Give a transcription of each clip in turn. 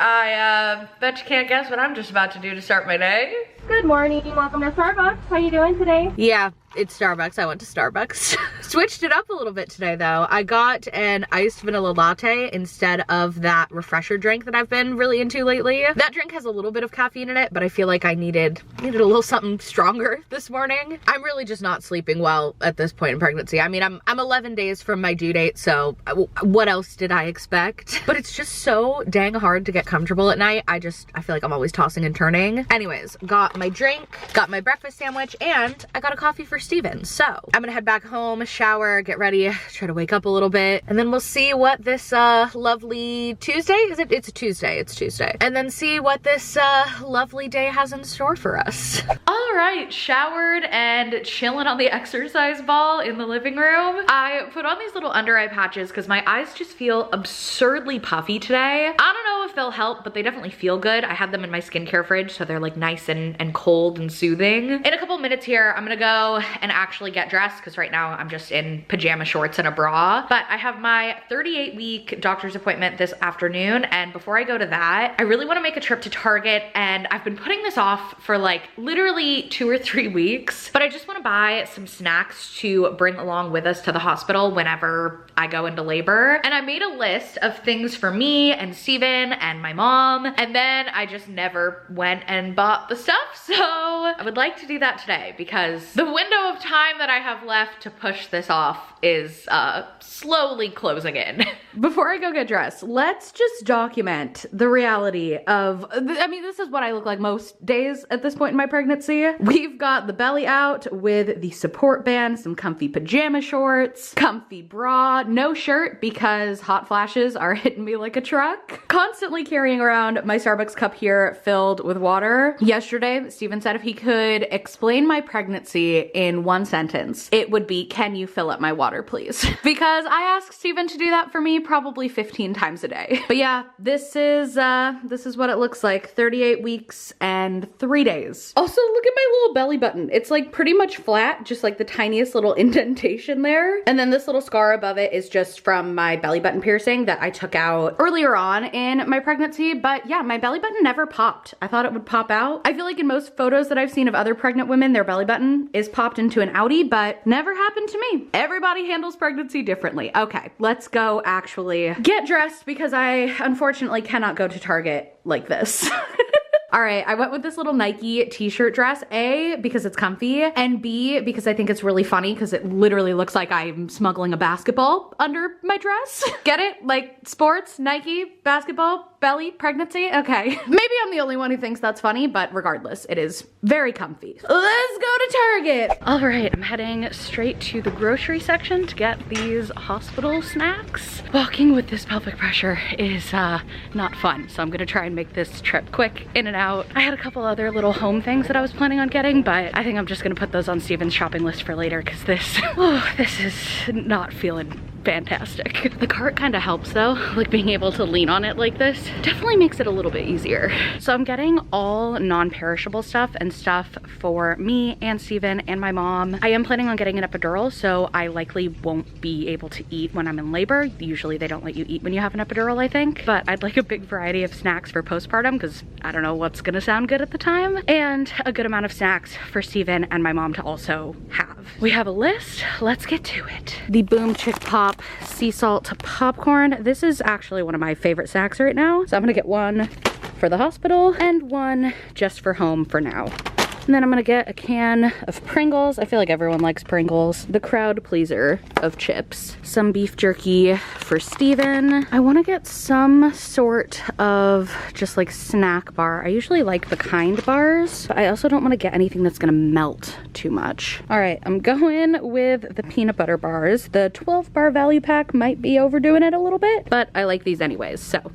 I bet you can't guess what I'm just about to do to start my day. Good morning, welcome to Starbucks. How you doing today? Yeah, it's Starbucks. I went to Starbucks. Switched it up a little bit today though. I got an iced vanilla latte instead of that refresher drink that I've been really into lately. That drink has a little bit of caffeine in it, but I feel like I needed a little something stronger this morning. I'm really just not sleeping well at this point in pregnancy. I mean, I'm 11 days from my due date, so what else did I expect? But it's just so dang hard to get comfortable at night. I feel like I'm always tossing and turning. Anyways, got my drink, got my breakfast sandwich, and I got a coffee for Steven. So I'm gonna head back home, shower, get ready, try to wake up a little bit, and then we'll see what this lovely Tuesday, it's a Tuesday, it's Tuesday. And then see what this lovely day has in store for us. All right, showered and chilling on the exercise ball in the living room. I put on these little under eye patches because my eyes just feel absurdly puffy today. I don't know if they'll help, but they definitely feel good. I had them in my skincare fridge, so they're like nice and cold and soothing. In a couple minutes here, I'm gonna go and actually get dressed because right now I'm just in pajama shorts and a bra. But I have my 38-week doctor's appointment this afternoon, and before I go to that, I really want to make a trip to Target, and I've been putting this off for like literally 2 or 3 weeks, but I just want to buy some snacks to bring along with us to the hospital whenever I go into labor. And I made a list of things for me and Steven and my mom, and then I just never went and bought the stuff. So I would like to do that today because the window of time that I have left to push this off is slowly closing in. Before I go get dressed, let's just document the reality of, I mean, this is what I look like most days at this point in my pregnancy. We've got the belly out with the support band, some comfy pajama shorts, comfy bra, no shirt because hot flashes are hitting me like a truck. Constantly carrying around my Starbucks cup here filled with water. Yesterday, Steven said if he could explain my pregnancy in one sentence, it would be, can you fill up my water, please? Because I ask Steven to do that for me probably 15 times a day. But yeah, this is what it looks like. 38 weeks and 3 days. Also, look at my little belly button. It's like pretty much flat, just like the tiniest little indentation there. And then this little scar above it is just from my belly button piercing that I took out earlier on in my pregnancy. But yeah, my belly button never popped. I thought it would pop out. I feel like in most photos that I've seen of other pregnant women, their belly button is popped into an outie, but never happened to me. Everybody handles pregnancy differently. Okay, let's go actually get dressed because I unfortunately cannot go to Target like this. All right, I went with this little Nike t-shirt dress, A, because it's comfy, and B, because I think it's really funny because it literally looks like I'm smuggling a basketball under my dress. Get it? Like sports, Nike, basketball, belly, pregnancy? Okay. Maybe I'm the only one who thinks that's funny, but regardless, it is very comfy. Let's go to Target. All right, I'm heading straight to the grocery section to get these hospital snacks. Walking with this pelvic pressure is not fun, so I'm gonna try and make this trip quick, in and out. I had a couple other little home things that I was planning on getting, but I think I'm just gonna put those on Steven's shopping list for later because this is not feeling fantastic. The cart kind of helps though, like being able to lean on it like this definitely makes it a little bit easier. So I'm getting all non-perishable stuff and stuff for me and Steven and my mom. I am planning on getting an epidural, so I likely won't be able to eat when I'm in labor. Usually they don't let you eat when you have an epidural, I think, but I'd like a big variety of snacks for postpartum because I don't know what's gonna sound good at the time, and a good amount of snacks for Steven and my mom to also have. We have a list, let's get to it. The Boom Chick Pop sea salt popcorn. This is actually one of my favorite snacks right now. So I'm gonna get one for the hospital and one just for home for now. And then I'm gonna get a can of Pringles. I feel like everyone likes Pringles. The crowd pleaser of chips. Some beef jerky for Steven. I wanna get some sort of just like snack bar. I usually like the Kind bars, but I also don't wanna get anything that's gonna melt too much. All right, I'm going with the peanut butter bars. The 12 bar value pack might be overdoing it a little bit, but I like these anyways, so.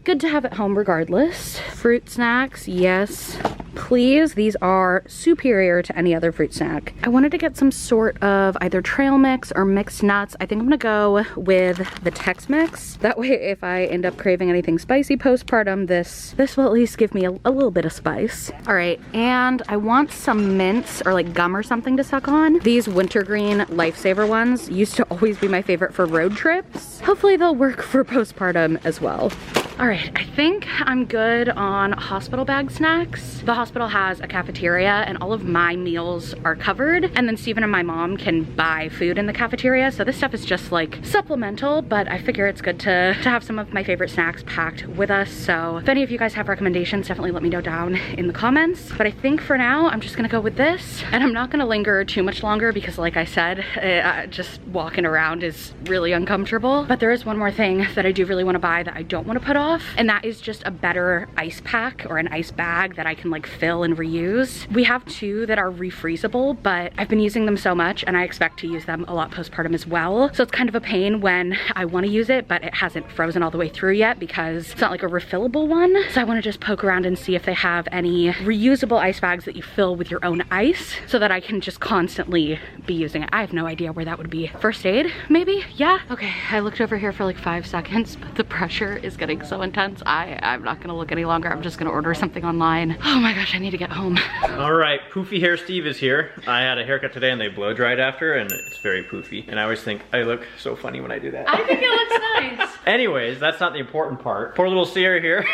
Good to have at home regardless. Fruit snacks, yes, please. These are superior to any other fruit snack. I wanted to get some sort of either trail mix or mixed nuts. I think I'm gonna go with the Tex-Mex. That way if I end up craving anything spicy postpartum, this will at least give me a little bit of spice. All right, and I want some mints or like gum or something to suck on. These wintergreen Lifesaver ones used to always be my favorite for road trips. Hopefully they'll work for postpartum as well. All right, I think I'm good on hospital bag snacks. The hospital has a cafeteria and all of my meals are covered. And then Steven and my mom can buy food in the cafeteria. So this stuff is just like supplemental, but I figure it's good to have some of my favorite snacks packed with us. So if any of you guys have recommendations, definitely let me know down in the comments. But I think for now, I'm just gonna go with this. And I'm not gonna linger too much longer because like I said, just walking around is really uncomfortable. But there is one more thing that I do really wanna buy that I don't wanna put off. And that is just a better ice pack or an ice bag that I can like fill and reuse. We have two that are refreezable, but I've been using them so much and I expect to use them a lot postpartum as well. So it's kind of a pain when I wanna use it, but it hasn't frozen all the way through yet because it's not like a refillable one. So I wanna just poke around and see if they have any reusable ice bags that you fill with your own ice so that I can just constantly be using it. I have no idea where that would be. First aid, maybe? Yeah? Okay, I looked over here for like 5 seconds, but the pressure is getting so intense. I'm not gonna look any longer. I'm just gonna order something online. Oh my gosh, I need to get home. All right, Poofy Hair Steve is here. I had a haircut today and they blow dried after and it's very poofy. And I always think I look so funny when I do that. I think it looks nice. Anyways, that's not the important part. Poor little Sierra here.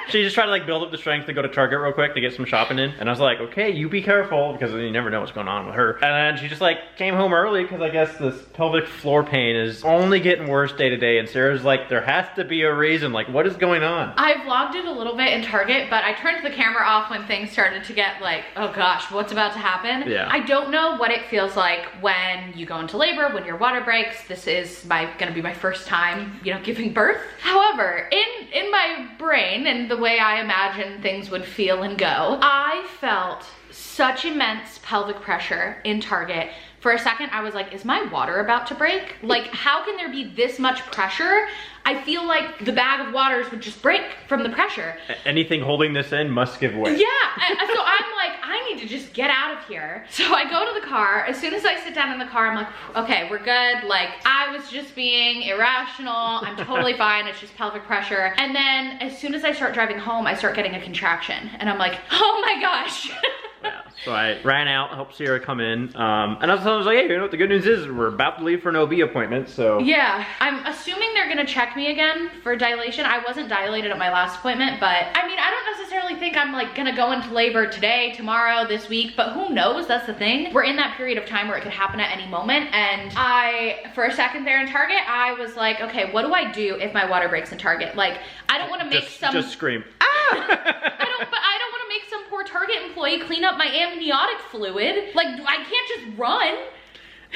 She just tried to like build up the strength to go to Target real quick to get some shopping in. And I was like, okay, you be careful because you never know what's going on with her. And then she just like came home early because I guess this pelvic floor pain is only getting worse day to day. And Sarah's like, there has to be a reason. Like, what is going on? I vlogged it a little bit in Target, but I turned the camera off when things started to get like, oh gosh, what's about to happen? Yeah. I don't know what it feels like when you go into labor, when your water breaks. This is gonna be my first time, you know, giving birth. However, in my brain and the way I imagine things would feel and go, I felt such immense pelvic pressure in Target. For a second, I was like, is my water about to break? Like, how can there be this much pressure? I feel like the bag of waters would just break from the pressure. Anything holding this in must give way. Yeah, so I'm like, I need to just get out of here. So I go to the car. As soon as I sit down in the car, I'm like, okay, we're good. Like, I was just being irrational. I'm totally fine. It's just pelvic pressure. And then as soon as I start driving home, I start getting a contraction. And I'm like, oh my gosh. Yeah, so I ran out, helped Sierra come in, and I was like, hey, you know what the good news is? We're about to leave for an OB appointment, so. Yeah, I'm assuming they're gonna check me again for dilation. I wasn't dilated at my last appointment, but I mean, I don't necessarily think I'm like gonna go into labor today, tomorrow, this week, but who knows? That's the thing. We're in that period of time where it could happen at any moment, and for a second there in Target, I was like, okay, what do I do if my water breaks in Target? Like, I don't wanna make Just scream. I don't want to make some poor Target employee clean up my amniotic fluid. Like, I can't just run.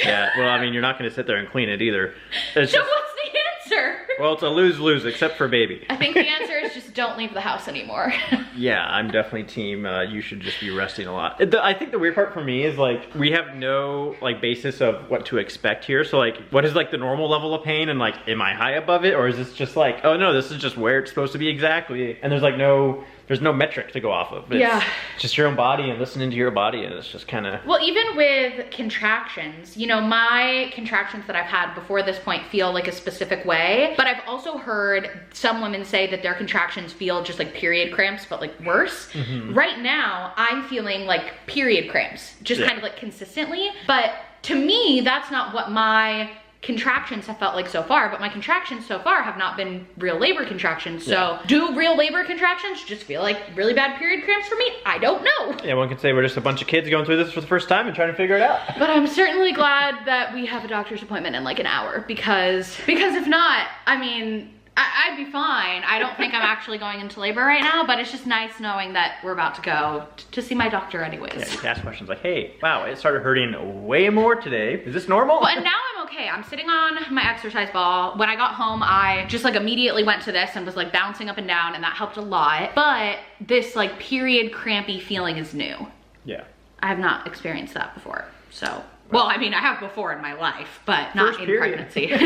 Yeah, well, I mean, you're not going to sit there and clean it either. It's So just, what's the answer? well, it's a lose-lose, except for baby. I think the answer is just don't leave the house anymore. Yeah, I'm definitely team, you should just be resting a lot. I think the weird part for me is, like, we have no, like, basis of what to expect here. So, like, what is, like, the normal level of pain? And, like, am I high above it? Or is this just, like, oh, no, this is just where it's supposed to be exactly. And there's, like, there's no metric to go off of. It's just your own body and listening to your body, and it's just kind of... Well, even with contractions, you know, my contractions that I've had before this point feel like a specific way, but I've also heard some women say that their contractions feel just like period cramps, but like worse. Mm-hmm. Right now, I'm feeling like period cramps, just kind of like consistently, but to me, that's not what my contractions have felt like so far, but my contractions so far have not been real labor contractions. So do real labor contractions just feel like really bad period cramps for me? I don't know. Yeah, one could say we're just a bunch of kids going through this for the first time and trying to figure it out. But I'm certainly glad that we have a doctor's appointment in like an hour because if not, I mean, I'd be fine. I don't think I'm actually going into labor right now, but it's just nice knowing that we're about to go to see my doctor anyways. Yeah, you can ask questions like, hey, wow, it started hurting way more today. Is this normal? Well, and now I'm okay. I'm sitting on my exercise ball. When I got home, I just like immediately went to this and was like bouncing up and down, and that helped a lot. But this like period crampy feeling is new. Yeah. I have not experienced that before. So, well, I mean, I have before in my life, but not in pregnancy.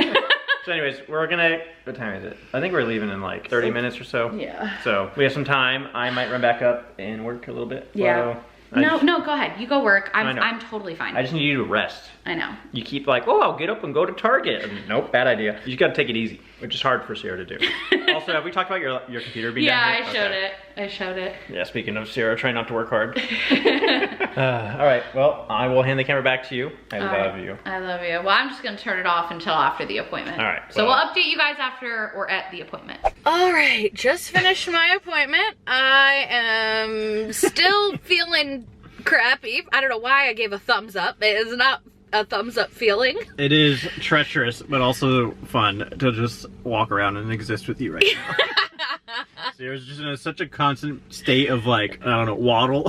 So anyways, we're gonna, what time is it? I think we're leaving in like 30 minutes or so. Yeah. So we have some time. I might run back up and work a little bit. Yeah. No, go ahead. You go work. I'm totally fine. I just need you to rest. I know. You keep like, oh, I'll get up and go to Target. And nope, bad idea. You just gotta take it easy, which is hard for Sierra to do. Also, have we talked about your computer being down Yeah, here? I showed it. I showed it. Yeah, speaking of Sierra, try not to work hard. All right, well, I will hand the camera back to you. I love you. I love you. Well, I'm just gonna turn it off until after the appointment. All right. So we'll update you guys after or at the appointment. All right, just finished my appointment. I am still feeling crappy. I don't know why I gave a thumbs up. It is not a thumbs up feeling. It is treacherous, but also fun to just walk around and exist with you right now. Sierra's just in such a constant state of like, I don't know, waddle.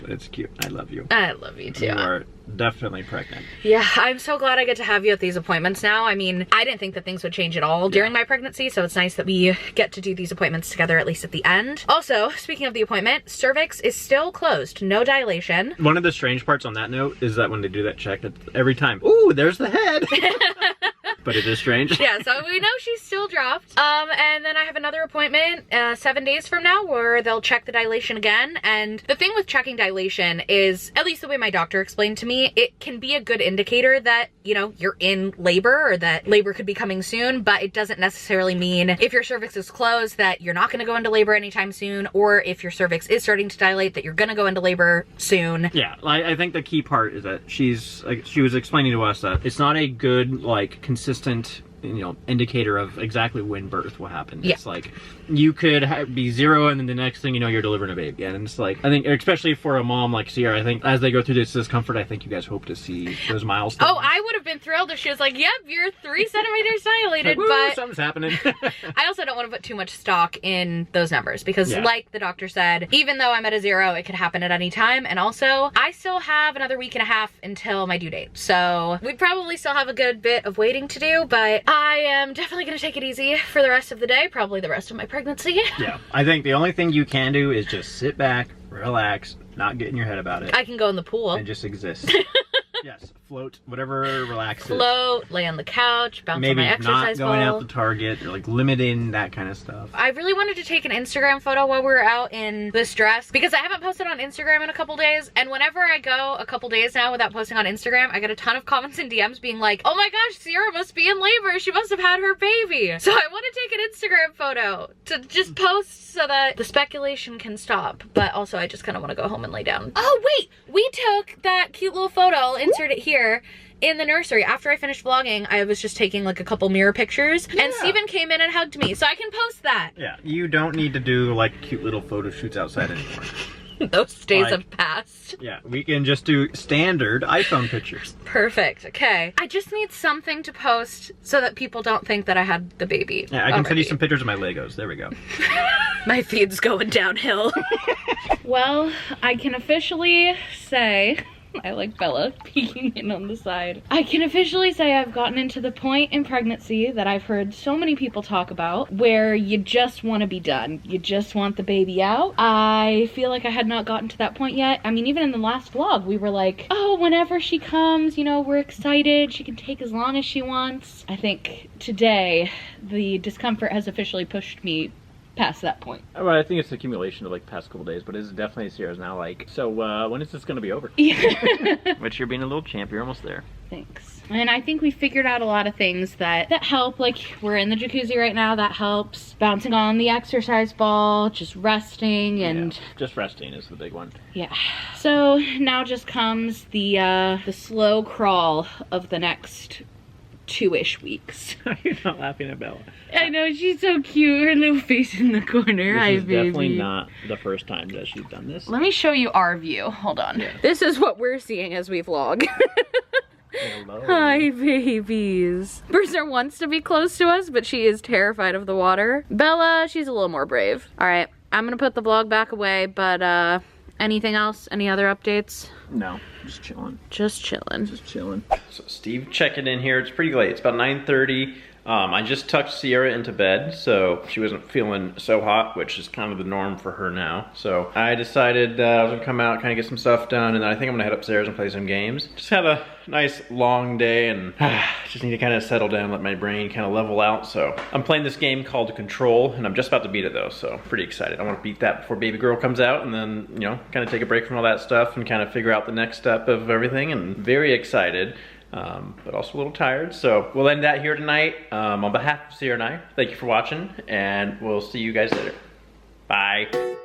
But it's cute. I love you. I love you too. You are definitely pregnant. Yeah, I'm so glad I get to have you at these appointments now. I mean, I didn't think that things would change at all during my pregnancy, so it's nice that we get to do these appointments together, at least at the end. Also, speaking of the appointment, cervix is still closed, no dilation. One of the strange parts on that note is that when they do that check, it's every time, ooh, there's the head. But it is strange. Yeah, so we know she's still dropped. And then I have another appointment 7 days from now where they'll check the dilation again. And the thing with checking dilation is, at least the way my doctor explained to me, it can be a good indicator that, you know, you're in labor or that labor could be coming soon, but it doesn't necessarily mean if your cervix is closed that you're not gonna go into labor anytime soon, or if your cervix is starting to dilate that you're gonna go into labor soon. Yeah, I think the key part is that she was explaining to us that it's not a good, like, consistent, you know, indicator of exactly when birth will happen. Yeah. It's like you could be 0 and then the next thing you know you're delivering a baby. And it's like, I think especially for a mom like Sierra, I think as they go through this discomfort, I think you guys hope to see those milestones. Oh, I would have been thrilled if she was like, yep, you're 3 centimeters dilated, like, but something's happening. I also don't want to put too much stock in those numbers because like the doctor said, even though I'm at a 0, it could happen at any time. And also I still have another week and a half until my due date. So we probably still have a good bit of waiting to do, but I am definitely going to take it easy for the rest of the day, probably the rest of my pregnancy. Yeah, I think the only thing you can do is just sit back, relax, not get in your head about it. I can go in the pool. And just exist. Yes, float, whatever relaxes. Float, lay on the couch, bounce Maybe on my exercise not going ball. out to Target, or like limiting that kind of stuff. I really wanted to take an Instagram photo while we were out in this dress because I haven't posted on Instagram in a couple days, and whenever I go a couple days now without posting on Instagram, I get a ton of comments and DMs being like, oh my gosh, Sierra must be in labor, she must have had her baby. So I want to take an Instagram photo to just post so that the speculation can stop, but also I just kind of want to go home and lay down. Oh wait, we took that cute little photo, I'll insert it here, in the nursery. After I finished vlogging, I was just taking like a couple mirror pictures, and Steven came in and hugged me, so I can post that. Yeah, you don't need to do like cute little photo shoots outside anymore. Those days Like, have passed. Yeah, we can just do standard iPhone pictures. Perfect. Okay. I just need something to post so that people don't think that I had the baby. Yeah, I can send you some pictures of my Legos. There we go. My feed's going downhill. Well, I can officially say, I like Bella peeking in on the side. I can officially say I've gotten into the point in pregnancy that I've heard so many people talk about where you just want to be done. You just want the baby out. I feel like I had not gotten to that point yet. I mean, even in the last vlog, we were like, oh, whenever she comes, you know, we're excited. She can take as long as she wants. I think today, the discomfort has officially pushed me past that point. Well, I think it's the accumulation of like the past couple days, but it's definitely Sierra's now like, so when is this going to be over? Yeah. But you're being a little champ, you're almost there. Thanks. And I think we figured out a lot of things that help. Like, we're in the jacuzzi right now, that helps. Bouncing on the exercise ball, just resting, and just resting is the big one. yeah. So now just comes the slow crawl of the next 2-ish weeks. You're not laughing at Bella. I know, she's so cute. Her little face in the corner. Hi, This is baby. definitely not the first time that she's done this. Let me show you our view. Hold on. Yeah. This is what we're seeing as we vlog. Hello. Hi, babies. Bruiser wants to be close to us, but she is terrified of the water. Bella, she's a little more brave. All right, I'm gonna put the vlog back away, but anything else? Any other updates? No, just chilling. Just chilling. Just chilling. So Steve checking in here. It's pretty late. It's about 9:30. I just tucked Sierra into bed, so she wasn't feeling so hot, which is kind of the norm for her now. So I decided that I was gonna come out, kind of get some stuff done, and then I think I'm gonna head upstairs and play some games. Just had a nice long day, and just need to kind of settle down, let my brain kind of level out. So I'm playing this game called Control, and I'm just about to beat it though, so pretty excited. I want to beat that before baby girl comes out, and then, you know, kind of take a break from all that stuff and kind of figure out the next step of everything, and very excited. but also a little tired. So we'll end that here tonight. On behalf of Sierra and I, thank you for watching, and we'll see you guys later. Bye.